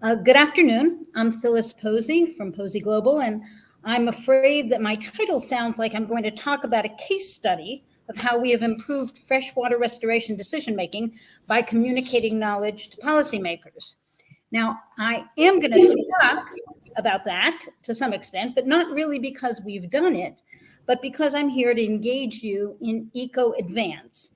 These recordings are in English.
Good afternoon. I'm Phyllis Posy from Posy Global, and I'm afraid that my title sounds like I'm going to talk about a case study of how we have improved freshwater restoration decision-making by communicating knowledge to policymakers. Now, I am going to talk about that to some extent, but not really because we've done it, but because I'm here to engage you in Eco Advance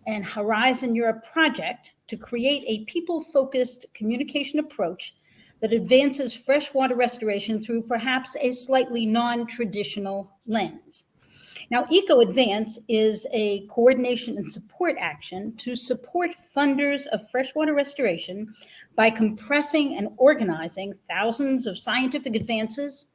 and Horizon Europe project to create a people-focused communication approach that advances freshwater restoration through perhaps a slightly non-traditional lens. Now, Eco Advance is a coordination and support action to support funders of freshwater restoration by compressing and organizing thousands of scientific advances,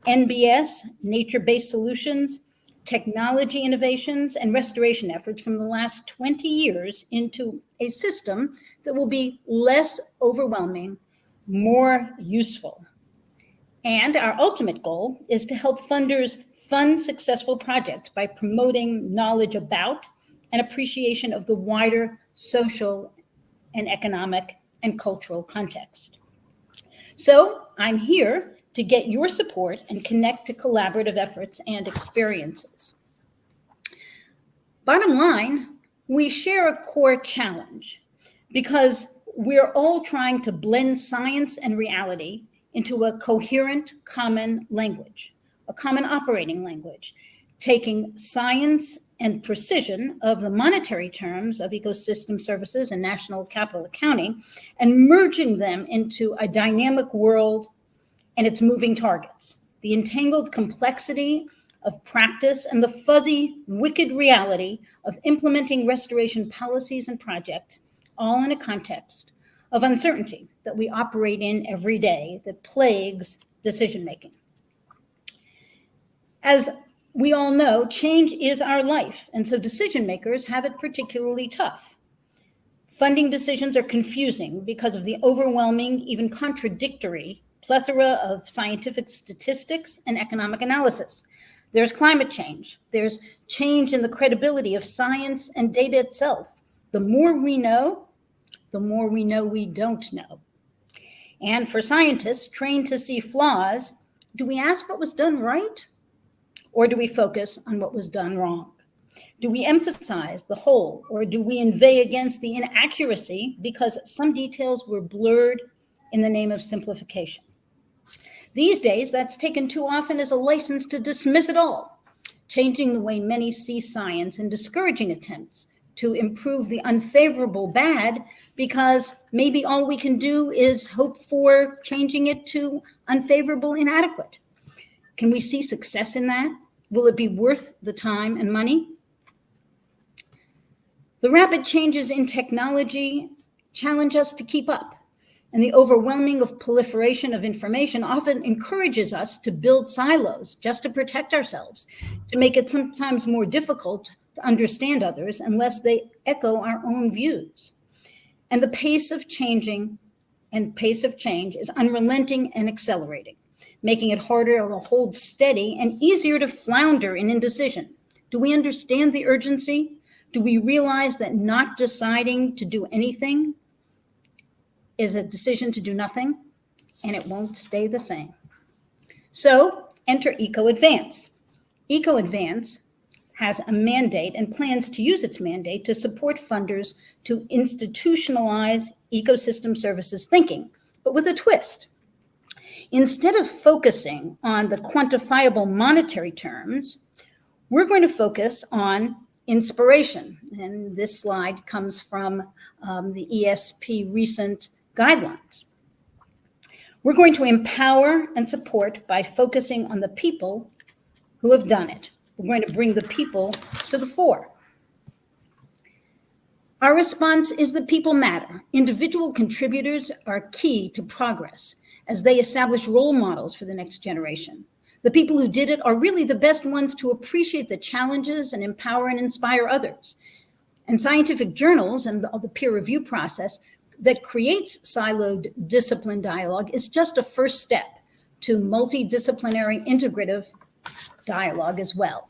NBS, nature-based solutions, technology innovations, and restoration efforts from the last 20 years into a system that will be less overwhelming, more useful. And our ultimate goal is to help funders fund successful projects by promoting knowledge about and appreciation of the wider social and economic and cultural context. So I'm here to get your support and connect to collaborative efforts and experiences. Bottom line, we share a core challenge because we're all trying to blend science and reality into a coherent common language, a common operating language, taking science and precision of the monetary terms of ecosystem services and national capital accounting and merging them into a dynamic world and its moving targets, the entangled complexity of practice and the fuzzy, wicked reality of implementing restoration policies and projects, all in a context of uncertainty that we operate in every day that plagues decision-making. As we all know, change is our life, and so decision makers have it particularly tough. Funding decisions are confusing because of the overwhelming, even contradictory plethora of scientific statistics and economic analysis. There's climate change. There's change in the credibility of science and data itself. The more we know we don't know. And for scientists trained to see flaws, do we ask what was done right? Or do we focus on what was done wrong? Do we emphasize the whole, or do we inveigh against the inaccuracy because some details were blurred in the name of simplification? These days, that's taken too often as a license to dismiss it all, changing the way many see science and discouraging attempts to improve the unfavorable bad because maybe all we can do is hope for changing it to unfavorable inadequate. Can we see success in that? Will it be worth the time and money? The rapid changes in technology challenge us to keep up, and the overwhelming of proliferation of information often encourages us to build silos just to protect ourselves, to make it sometimes more difficult to understand others unless they echo our own views. And the pace of change is unrelenting and accelerating, making it harder to hold steady and easier to flounder in indecision. Do we understand the urgency? Do we realize that not deciding to do anything is a decision to do nothing, and it won't stay the same? So enter Eco Advance. Eco Advance has a mandate and plans to use its mandate to support funders to institutionalize ecosystem services thinking, but with a twist. Instead of focusing on the quantifiable monetary terms, we're going to focus on inspiration. And this slide comes from the ESP recent guidelines. We're going to empower and support by focusing on the people who have done it. We're going to bring the people to the fore. Our response is that people matter. Individual contributors are key to progress as they establish role models for the next generation. The people who did it are really the best ones to appreciate the challenges and empower and inspire others. And scientific journals and the peer review process that creates siloed discipline dialogue is just a first step to multidisciplinary integrative dialogue as well.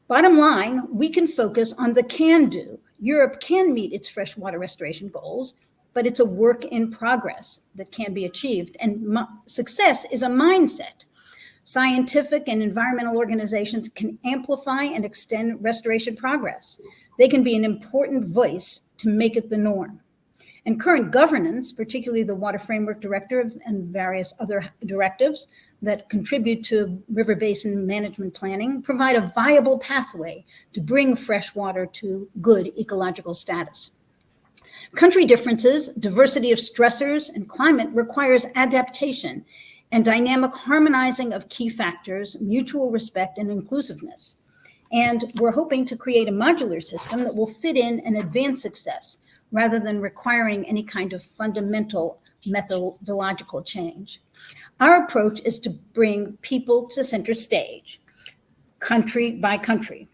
Bottom line, we can focus on the can-do. Europe can meet its freshwater restoration goals but it's a work in progress that can be achieved. And success is a mindset. Scientific and environmental organizations can amplify and extend restoration progress. They can be an important voice to make it the norm. And current governance, particularly the Water Framework Directive and various other directives that contribute to river basin management planning, provide a viable pathway to bring fresh water to good ecological status. Country differences, diversity of stressors, and climate requires adaptation and dynamic harmonizing of key factors, mutual respect, and inclusiveness. And we're hoping to create a modular system that will fit in and advance success, rather than requiring any kind of fundamental methodological change. Our approach is to bring people to center stage, country by country.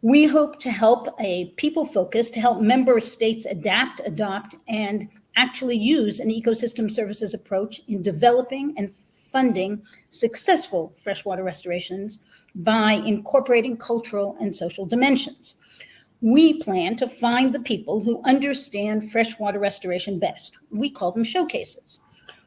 We hope to help a people focus to help member states adapt, adopt, and actually use an ecosystem services approach in developing and funding successful freshwater restorations by incorporating cultural and social dimensions. We plan to find the people who understand freshwater restoration best. We call them showcases.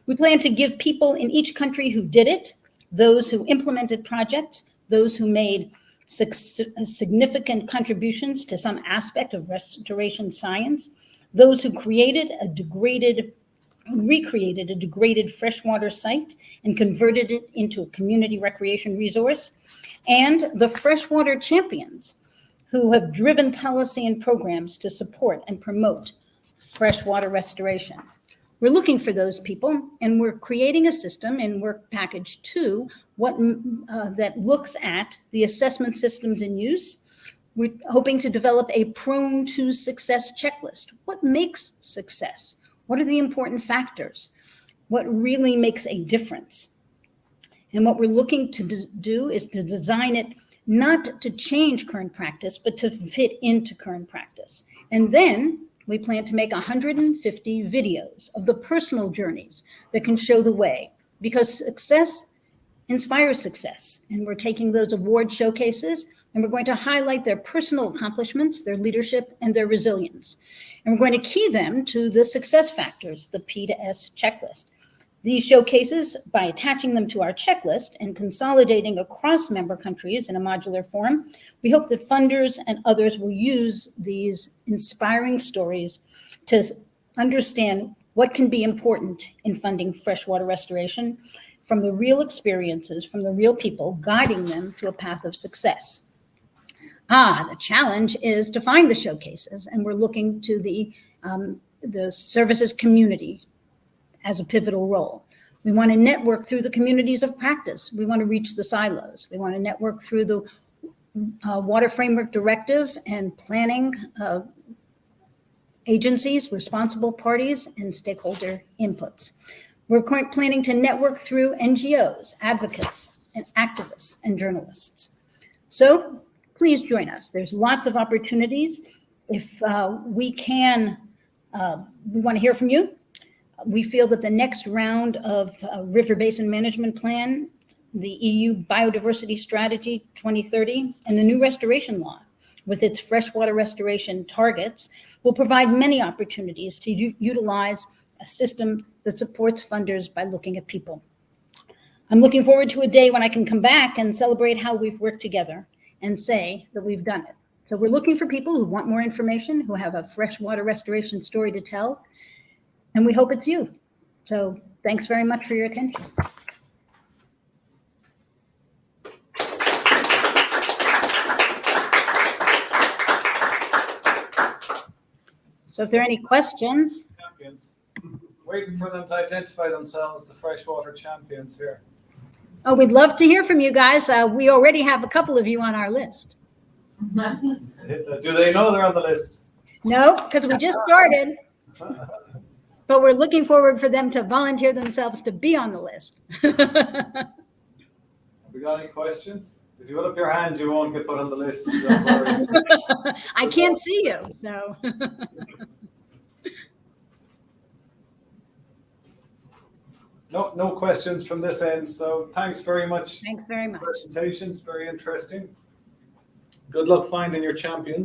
We plan to give people in each country who did it, those who implemented projects, those who made significant contributions to some aspect of restoration science, those who recreated a degraded freshwater site and converted it into a community recreation resource, and the freshwater champions who have driven policy and programs to support and promote freshwater restoration. We're looking for those people, and we're creating a system in Work Package 2 that looks at the assessment systems in use. We're hoping to develop a prone to success checklist. What makes success? What are the important factors? What really makes a difference? And what we're looking to do is to design it not to change current practice, but to fit into current practice. And then we plan to make 150 videos of the personal journeys that can show the way, because success inspires success. And we're taking those award showcases and we're going to highlight their personal accomplishments, their leadership, and their resilience. And we're going to key them to the success factors, the P to S checklist. These showcases, by attaching them to our checklist and consolidating across member countries in a modular form, we hope that funders and others will use these inspiring stories to understand what can be important in funding freshwater restoration from the real experiences, from the real people, guiding them to a path of success. The challenge is to find the showcases, and we're looking to the services community as a pivotal role. We want to network through the communities of practice. We want to reach the silos. We want to network through the Water Framework Directive and planning agencies, responsible parties, and stakeholder inputs. We're planning to network through NGOs, advocates, and activists, and journalists. So please join us. There's lots of opportunities. If we want to hear from you. We feel that the next round of River Basin Management Plan, the EU Biodiversity Strategy 2030, and the new restoration law with its freshwater restoration targets will provide many opportunities to utilize a system that supports funders by looking at people. I'm looking forward to a day when I can come back and celebrate how we've worked together and say that we've done it. So we're looking for people who want more information, who have a freshwater restoration story to tell, and we hope it's you. So thanks very much for your attention. So if there are any questions. Champions. Waiting for them to identify themselves, the freshwater champions here. Oh, we'd love to hear from you guys. We already have a couple of you on our list. Do they know they're on the list? No, because we just started. But we're looking forward for them to volunteer themselves to be on the list. Have we got any questions? If you put up your hand, you won't get put on the list. Don't worry. I can't see you, so. No questions from this end. So thanks very much. Thanks very much. Presentations, very interesting. Good luck finding your champions.